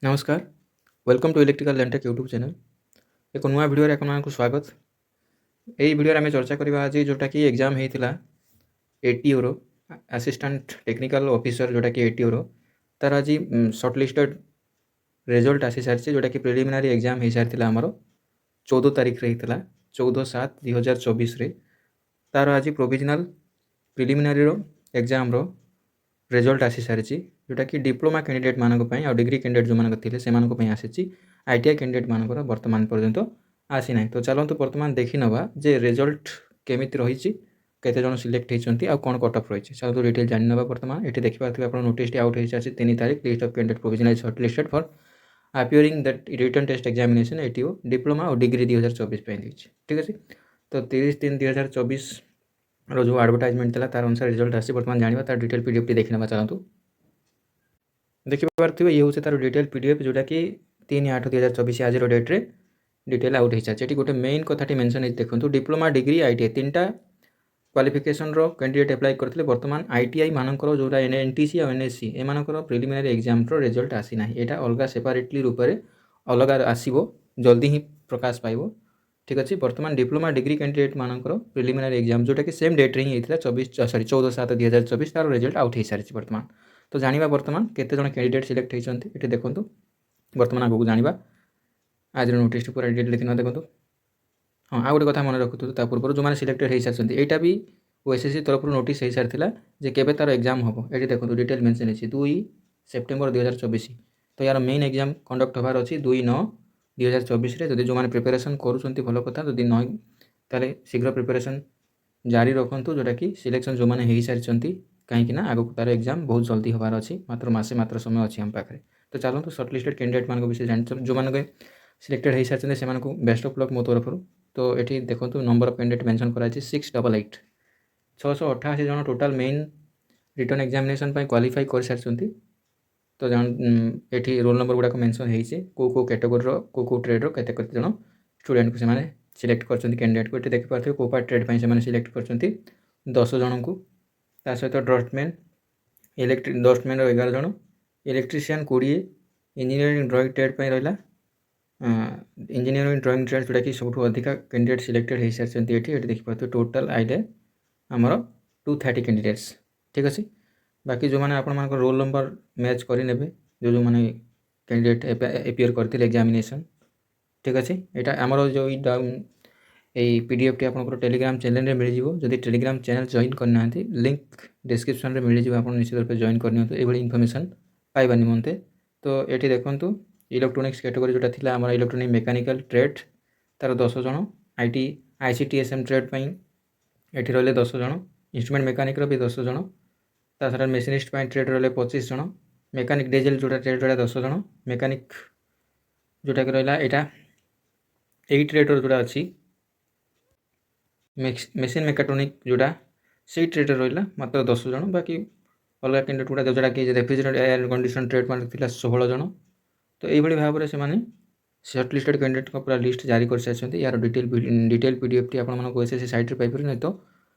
नमस्कार welcome to electrical Lentek YouTube channel एक नुआ भिडियो आपको स्वागत। यही भिडियो आम चर्चा करवा आज जोटा कि एग्जाम होता एटीओ रो असिस्टेंट टेक्निकल ऑफिसर जोटा कि एटीओ रो तार आज सर्ट लिस्टेड रिजल्ट आसी सारी जोटा कि प्रिलिमिनारी एग्जाम हो सारी आमर 14 तारीख रे होता 14/7/2024 तार आज प्रोविजनल प्रिलिमिनारी एग्जाम रो रिजल्ट आसी सारी जोटा कि डिप्लोमा कैंडिडेट मानक और डिग्री कैंडिडेट जो मानक थे से आसी आईटीआई कैंडिडेट मानकर वर्तमान पर्यंत आसी ना। तो चलतु बर्तमान देखी नवा जे रिजल्ट केमी रही केते जन सिलेक्ट होती आ कौन कट ऑफ रही चलतु डिटेल जानी नवा। बर्तमान ये देखिए आप नोटिस आउट हो सारी 3 तारीख list of candidate provisional shortlisted for appearing that written test examination ATO diploma और डिग्री 2024 ठीक अच्छे। तो 30/3/2024 जो एडवर्टाइजमेंट था तार अनुसार रिजल्ट आसी बर्तमान जाना तार डिटेल पीडीएफ टी देखी ना। चलतु देखिए ये हूँ तार डिटेल पीडीएफ जोटा कि 3/8/2024 आज डेट्रे डिटेल आउट हो सारी गोटे मेन कथाटी मेंशन देखो डिप्लोमा डिग्री आईटीआई 3टा क्वालिफिकेशन रो कैंडिडेट अप्लाई करते बर्तमान आईटीआई मानकर जो एनटीसी और एनएससी एमानकर प्रिलिमिनारी एग्जाम रिजल्ट आसी ना यहाँ अलग सेपरेटली रूप से अलग आसो जल्दी ही प्रकाश पाइब ठीक अच्छे। बर्तमान डिप्लोमा डिग्री कैंडिडेट मानकर प्रिलिमिनारी एग्जाम जोटा कि सेम डेट्रे ही होता 14/7/2024 तार रिजल्ट आउट हो सारी बर्तमान। तो जाना बर्तमान केते जन कैंडिडेट सिलेक्ट होती ये देखो बर्तमान आगू जाना आज नोटिस पूरा डिटेल देखना देखो। हाँ आ गए कथा मन रखुता पूर्व जो मैंने सिलेक्टेड हो सारी यहाँ भी ओएसएससी तरफ नोटिस हो सारी जे केबे तार एग्जाम हम ये देखो डिटेल मेंशन है 2 सेप्टेम्बर 2024। तो यार मेन एग्जाम कंडक्ट होबार अच्छी 2/9/2024 जदि जो मैंने प्रिपेरेसन करुँच भल कथा जदि न ताले शीघ्र प्रिपेरेसन जारी रखु जोटा कि सिलेक्शन जो मैंने हो सारी कहीं आगू तार एग्जाम बहुत जल्दी होबार अच्छी मात्र समय अच्छी आम पाखे। तो चलते सर्ट लिस्टेड कैंडिडेट मान विषय जान जो मैंने सिलेक्टेड हो सारी से बेस्ट ऑफ लक मो तरफ। तो ये देखो नंबर ऑफ कैंडिडेट मेंशन कराई 688 688 जन total main return examination qualify कर सारी। तो ये रोल नंबर गुड़ाक मेंशन हो कैटेगोरी को ट्रेड्र केते जन स्टूडेंट को से सिलेक्ट कर कैंडिडेट को ये देखिए को ट्रेड से सिलेक्ट कर 10 जन को ता सहित डस्टमैन डस्टमैन 11 जन इलेक्ट्रीशियन 20 इंजीनियरिंग ड्राइंग ट्रेड रहा इंजीनियरिंग ड्राइंग ट्रेड जोटा कि सब अधिका कैंडिडेट सिलेक्टेड हो सारी ये देखिए टोटाल आइले आमर 230 कैंडिडेट्स ठीक अच्छे। बाकी जो मैंने आपण रोल नंबर मैच करें जो जो मैंने कैंडिडेट एपियर करते एग्जामिनेशन ठीक अच्छे। यहाँ आमर जो यही पीडीएफ टी आप टेलीग्राम चैनल में मिल जाव जदि टेलीग्राम चैनल जॉइन करना लिंक डिस्क्रिप्शन में मिल जाव आप निश्चित रूप से जॉइन करनी ये इनफर्मेशन पाइबा निमंते। तो ये देखूँ इलेक्ट्रोनिक्स कैटेगरी जोटा थी आम इलेक्ट्रोनिक मेकानिकल ट्रेड तार 10 जन आईटी आईसीटीएसएम ट्रेड ये रही 10 जन इंस्ट्रूमेंट मेकानिक भी 10 जन तार मेसीनिस्ट ट्रेड रही 25 जन मेकानिक डीजेल जोटा ट्रेड रहा 10 जन मेकानिक जोटा कि रहा यहाँ यही ट्रेडर जोटा अच्छी मेसीन मेकाट्रोनिक जोटा से ट्रेडर रहा मात्र 10 जन। बाकी अलग कैंडिडेट गुड़ा जोटा कि रेफ्रिजरेटर एयर कंडीशन ट्रेड मान 16 जन। तो यही भाव में से सर्ट लिस्टेड कैंडिडेट का पूरा लिस्ट जारी कर सारी यार डिटेल पीडीएफ टी आपको एसएससी साइट पाइपर नहीं तो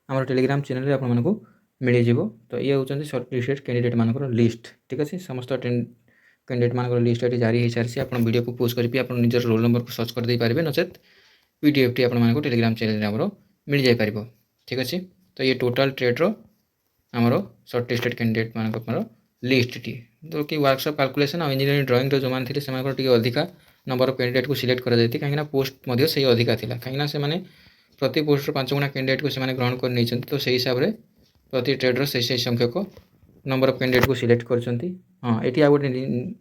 आम टेलीग्राम चैनल आपको मिल जाव। तो ये हूँ सर्ट लिस्टेड कैंडिडेट मान लिस्ट ठीक अच्छे समस्त कैंडिडेट मान लिस्ट ये जारी हो सारी आप वीडियो को पोस्ट करके आप निजर रोल नंबर को सर्च करदे पारे नचेत पीडीएफ टी आप टेलीग्राम चैनल में आमर मिल जापर ठीक अच्छे। तो ये टोटाल ट्रेड्र आमर सर्ट लिस्टेड कैंडिडेट मान लिस्ट टी तो कि वर्कशॉप कैलकुलेशन और इंजीनियरिंग ड्राइंग जो मैंने थे से अधिका नंबर ऑफ कैंडिडेट को सिलेक्ट कर कहीं पोस्ट से अधिका था कहीं से प्रति पोस्ट 5 गुणा कैंडिडेट को से ग्रहण कर नहीं तो से हिसाब से प्रति ट्रेड्र से संख्यक नंबर ऑफ कैंडिडेट को सिलेक्ट कर। हाँ ये आ गए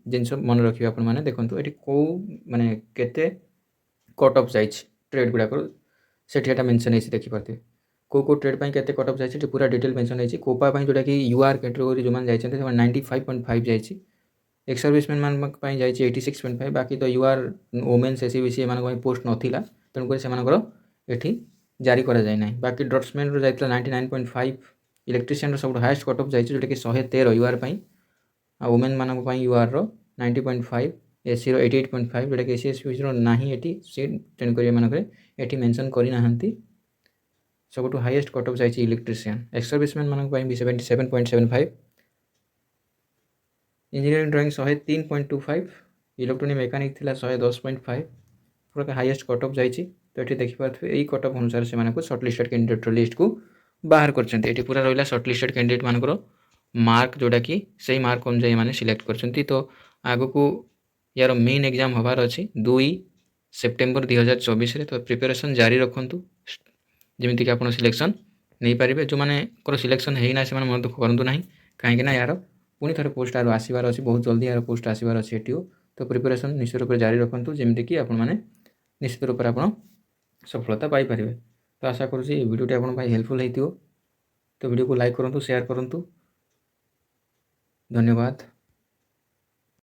जिन मन रखिए आपने देखो ये कौ माने केते कट ऑफ जाइए ट्रेड गुड़ाक से मेंशन है देखिए को ट्रेड पर केते कट ऑफ जाइए पूरा डिटेल मेंशन है कोपा जोटा कि यूआर कैटेगरी जो मैंने जाइए 95.5 जाइए एक्स सर्विसमैन मान 86.5 बाकी तो UR women's SCBC M post नाला तेणुक से जारी करा जाए ना। बाकी ड्रट्समैन जाता 99.5 इलेक्ट्रीशियन सब हाएस्ट कट ऑफ जाइए जोटा कि 113 यूआर वोमेन मान यूआर 90.5 एससी 88.5 जोटा कि एससी एससी ना ये सीट तेणुक ये मेंशन करना सब हाएस्ट कट ऑफ जाइए इलेक्ट्रीशियन एक्स सर्विसमैन मान 77.75 इंजीनियरिंग ड्राइंग 103.25 इलेक्ट्रोनिक मेकानिक थिला 110.5 पूरा हाईएस्ट कट ऑफ जाइए। तो ये देखिए यही कट ऑफ अनुसार से सर्ट लिस्टेड कैंडिडेट लिस्ट को बाहर कर पूरा रहा सर्ट लिस्टेड कैंडिडेट मानकर मार्क जोटा कि सही मार्क अनुसार मैंने सिलेक्ट कर। तो आगु को यार मेन एग्जाम हबार अच्छी 2 सेप्टेम्बर 2024 तो प्रिपेरेसन जारी रखु जमीक आप सिलेक्शन नहीं पारे। जो मैंने सिलेक्शन होना से मन दुख करूँ ना कहीं यार पुणी थे पोस्ट आर आसबार अच्छी बहुत जल्दी यार पोस्ट आसबार अच्छे एटीओ। तो प्रिपेरेसन निश्चित रूप से जारी रखु जमीक आपने निश्चित रूप से आप सफलता पाइपर। तो आशा करुँच वीडियोटी आप हेल्पफुल होती। तो वीडियो को लाइक करूँ, शेयर करूँ। धन्यवाद।